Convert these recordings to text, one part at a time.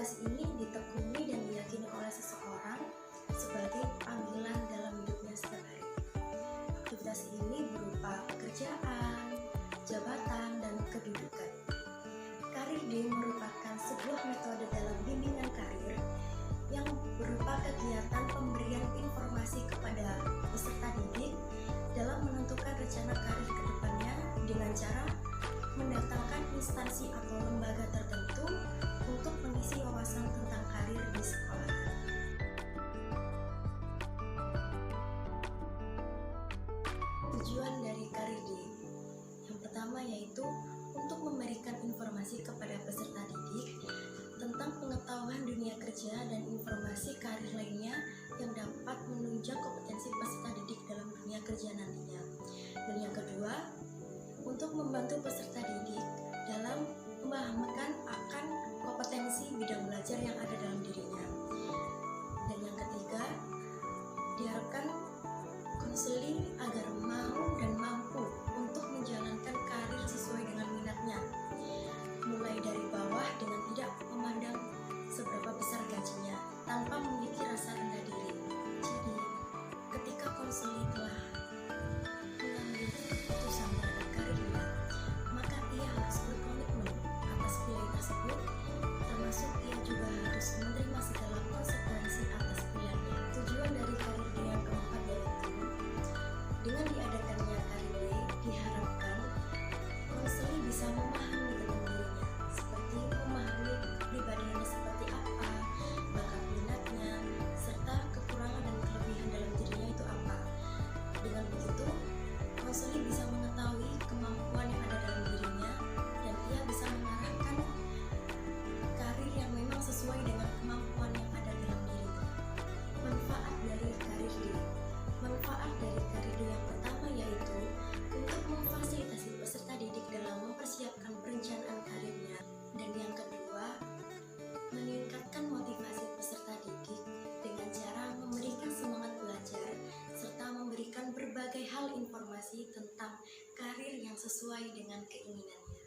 Aktivitas ini ditekuni dan diyakini oleh seseorang sebagai panggilan dalam hidupnya setiap hari. Aktivitas ini berupa pekerjaan, jabatan, dan kedudukan. Karir Day merupakan sebuah metode dalam bimbingan karir yang berupa kegiatan pemberian informasi kepada peserta didik dalam menentukan rencana karir ke depannya dengan cara mendatangkan instansi atau lembaga tertentu untuk mengisi wawasan tentang karir di sekolah. Tujuan dari Karir Day yang pertama yaitu untuk memberikan informasi kepada peserta didik tentang pengetahuan dunia kerja dan informasi karir lainnya yang dapat menunjang kompetensi peserta didik dalam dunia kerja nantinya. Dan yang kedua, untuk membantu peserta didik dalam memahamkan akan kompetensi bidang belajar yang ada dalam dirinya. Dan yang ketiga, diharapkan konseling agar mau dan mampu untuk menjalankan karir sesuai dengan minatnya, mulai dari bawah dengan tidak memandang seberapa besar gajinya tanpa memiliki rasa rendah diri. Jadi, ketika konseling telah mengambil keputusan terhadap karirnya, maka ia harus berkomitmen atas pilihan tersebut, termasuk ia juga harus menerima segala konsekuensi atas pilihannya. Tujuan dari Karir Day yang keempat yaitu dengan diadakannya Karir Day diharapkan konseling bisa memahami tentang dirinya, seperti memahami pribadinya seperti apa, bakat minatnya, serta kekurangan dan kelebihan dalam dirinya itu apa. Dengan begitu, konseling bisa mengetahui kemampuan yang ada dalam dirinya dan ia bisa mengarahkan karir yang memang sesuai dengan kemampuan yang ada dalam dirinya. Manfaat dari Karir Day. Manfaat dari Karir Day yang pertama yaitu untuk memfasilitasi peserta didik dalam mempersiapkan perencanaan karirnya. Dan yang kedua, meningkatkan motivasi peserta didik dengan cara memberikan semangat belajar serta memberikan berbagai hal informasi tentang karir yang sesuai dengan keinginannya.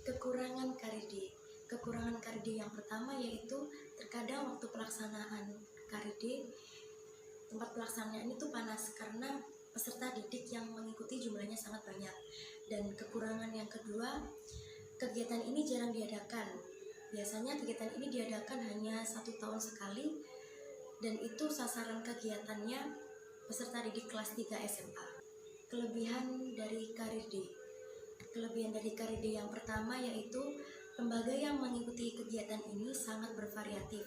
Kekurangan Karir Day. Kekurangan Karir Day yang pertama yaitu terkadang waktu pelaksanaan Karir Day, tempat pelaksanaan itu panas karena peserta didik yang mengikuti jumlahnya sangat banyak. Dan kekurangan yang kedua, kegiatan ini jarang diadakan. Biasanya kegiatan ini diadakan hanya 1 tahun sekali, dan itu sasaran kegiatannya peserta didik kelas 3 SMA. Kelebihan dari Karir Day. Kelebihan dari Karir Day yang pertama yaitu lembaga yang mengikuti kegiatan ini sangat bervariatif,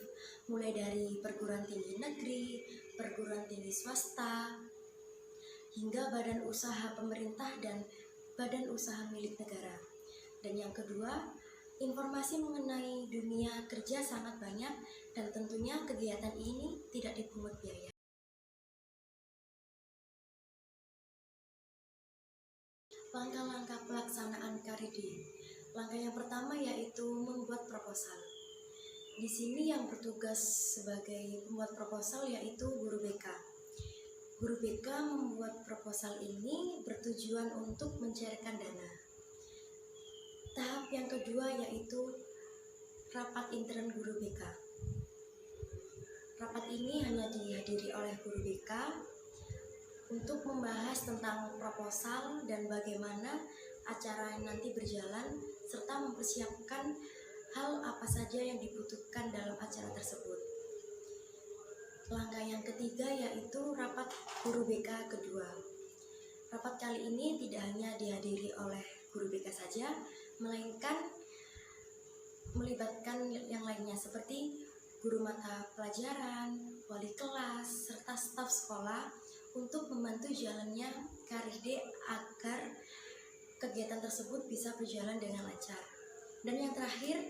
mulai dari perguruan tinggi negeri, perguruan tinggi swasta, hingga badan usaha pemerintah dan badan usaha milik negara. Dan yang kedua, informasi mengenai dunia kerja sangat banyak dan tentunya kegiatan ini tidak dipungut biaya. Langkah-langkah pelaksanaan Karir Day. Langkah yang pertama yaitu membuat proposal. Di sini yang bertugas sebagai pembuat proposal yaitu guru BK. Guru BK membuat proposal ini bertujuan untuk mencairkan dana. Tahap yang kedua yaitu rapat intern guru BK. Rapat ini hanya dihadiri oleh guru BK untuk membahas tentang proposal dan bagaimana acara yang nanti berjalan serta mempersiapkan hal apa saja yang dibutuhkan dalam acara tersebut. Langkah yang ketiga yaitu rapat guru BK kedua. Rapat kali ini tidak hanya dihadiri oleh guru BK saja, melainkan melibatkan yang lainnya seperti guru mata pelajaran, wali kelas, serta staf sekolah untuk membantu jalannya Karir Day agar kegiatan tersebut bisa berjalan dengan lancar. Dan yang terakhir,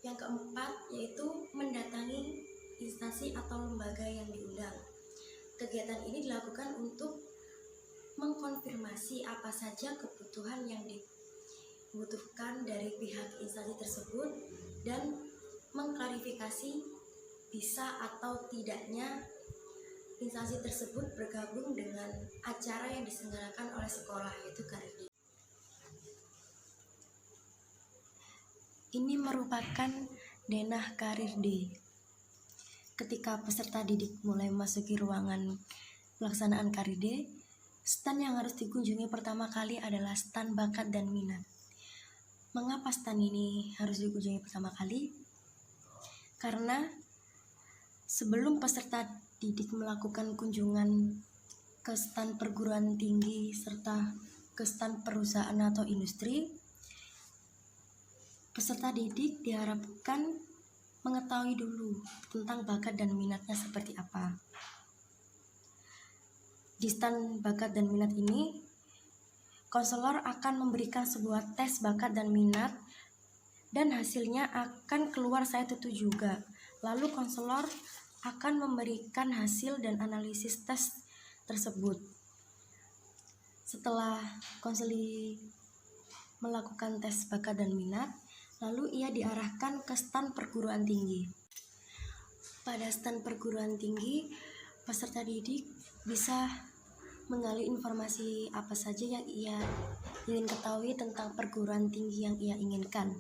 yang keempat yaitu mendatangi instansi atau lembaga yang diundang. Kegiatan ini dilakukan untuk mengkonfirmasi apa saja kebutuhan yang dibutuhkan dari pihak instansi tersebut dan mengklarifikasi bisa atau tidaknya instansi tersebut bergabung dengan acara yang diselenggarakan oleh sekolah, yaitu Karir Day. Ini merupakan denah karir D. Ketika peserta didik mulai memasuki ruangan pelaksanaan karir D, stand yang harus dikunjungi pertama kali adalah stand bakat dan minat. Mengapa stand ini harus dikunjungi pertama kali? Karena sebelum peserta didik melakukan kunjungan ke stand perguruan tinggi serta ke stand perusahaan atau industri, peserta didik diharapkan mengetahui dulu tentang bakat dan minatnya seperti apa. Di stand bakat dan minat ini, konselor akan memberikan sebuah tes bakat dan minat dan hasilnya akan keluar saat itu juga. Lalu konselor akan memberikan hasil dan analisis tes tersebut. Setelah konseli melakukan tes bakat dan minat, lalu ia diarahkan ke stand perguruan tinggi. Pada stand perguruan tinggi, peserta didik bisa menggali informasi apa saja yang ia ingin ketahui tentang perguruan tinggi yang ia inginkan.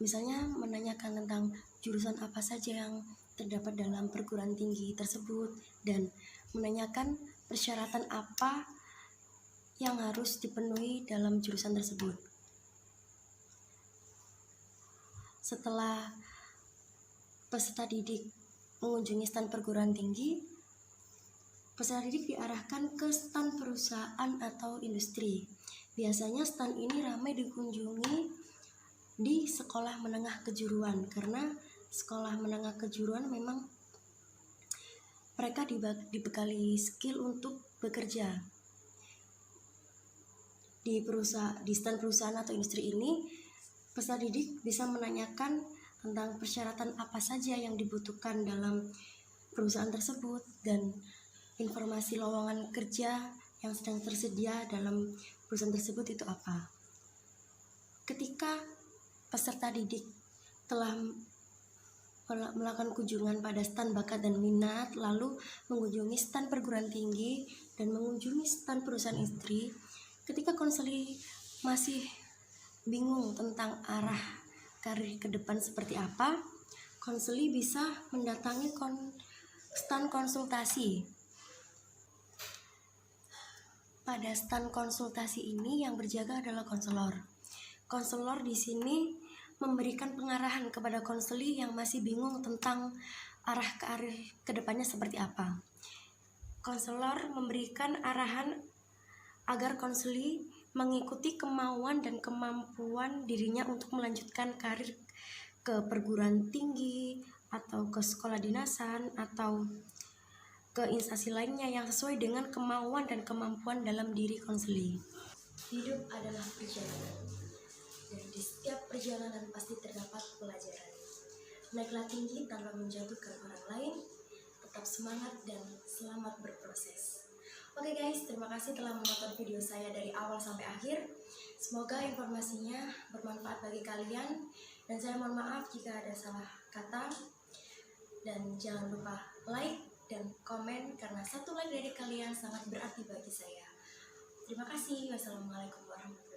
Misalnya menanyakan tentang jurusan apa saja yang terdapat dalam perguruan tinggi tersebut dan menanyakan persyaratan apa yang harus dipenuhi dalam jurusan tersebut. Setelah peserta didik mengunjungi stand perguruan tinggi, peserta didik diarahkan ke stand perusahaan atau industri. Biasanya stand ini ramai dikunjungi di sekolah menengah kejuruan, karena sekolah menengah kejuruan memang mereka dibekali skill untuk bekerja. Di stand perusahaan atau industri ini, peserta didik bisa menanyakan tentang persyaratan apa saja yang dibutuhkan dalam perusahaan tersebut dan informasi lowongan kerja yang sedang tersedia dalam perusahaan tersebut itu apa. Ketika peserta didik telah melakukan kunjungan pada stand bakat dan minat, lalu mengunjungi stand perguruan tinggi dan mengunjungi stand perusahaan industri, ketika konseli masih bingung tentang arah karir ke depan seperti apa, konseli bisa mendatangi stand konsultasi. Pada stand konsultasi ini yang berjaga adalah konselor. Konselor di sini memberikan pengarahan kepada konseli yang masih bingung tentang arah karir ke depannya seperti apa. Konselor memberikan arahan agar konseli mengikuti kemauan dan kemampuan dirinya untuk melanjutkan karir ke perguruan tinggi atau ke sekolah dinasan atau ke instansi lainnya yang sesuai dengan kemauan dan kemampuan dalam diri konseli. Hidup adalah perjalanan, dan di setiap perjalanan pasti terdapat pelajaran. Naiklah tinggi tanpa menjatuhkan orang lain, tetap semangat dan selamat berproses. Oke guys, terima kasih telah menonton video saya dari awal sampai akhir. Semoga informasinya bermanfaat bagi kalian, dan saya mohon maaf jika ada salah kata. Dan jangan lupa like dan komen, karena satu like dari kalian sangat berarti bagi saya. Terima kasih. Wassalamualaikum warahmatullahi wabarakatuh.